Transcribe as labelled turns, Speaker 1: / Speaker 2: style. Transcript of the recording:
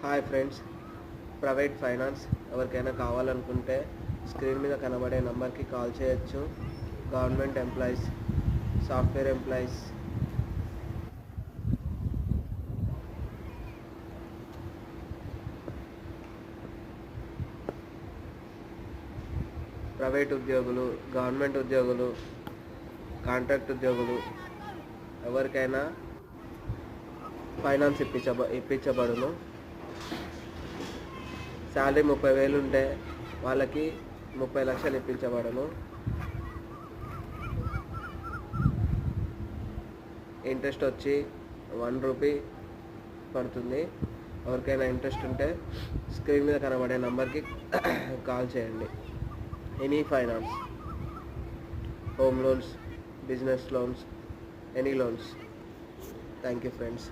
Speaker 1: Hi friends, private finance ఎవరికైనా కావాలనుకుంటే screen మీద కనబడే నంబర్కి కాల్ చేయొచ్చు. Government employees, software employees, private ఉద్యోగులు, గవర్నమెంట్ ఉద్యోగులు, కాంట్రాక్ట్ ఉద్యోగులు ఎవరికైనా ఫైనాన్స్ ఇప్పించబడును. శాలరీ 30,000 ఉంటే వాళ్ళకి 30 లక్షలు ఇప్పించబడను. ఇంట్రెస్ట్ వచ్చి 1 రూపీ పడుతుంది. ఎవరికైనా ఇంట్రెస్ట్ ఉంటే స్క్రీన్ మీద కనబడే నంబర్కి కాల్ చేయండి. Any finance, home loans, business loans, any loans. Thank you friends.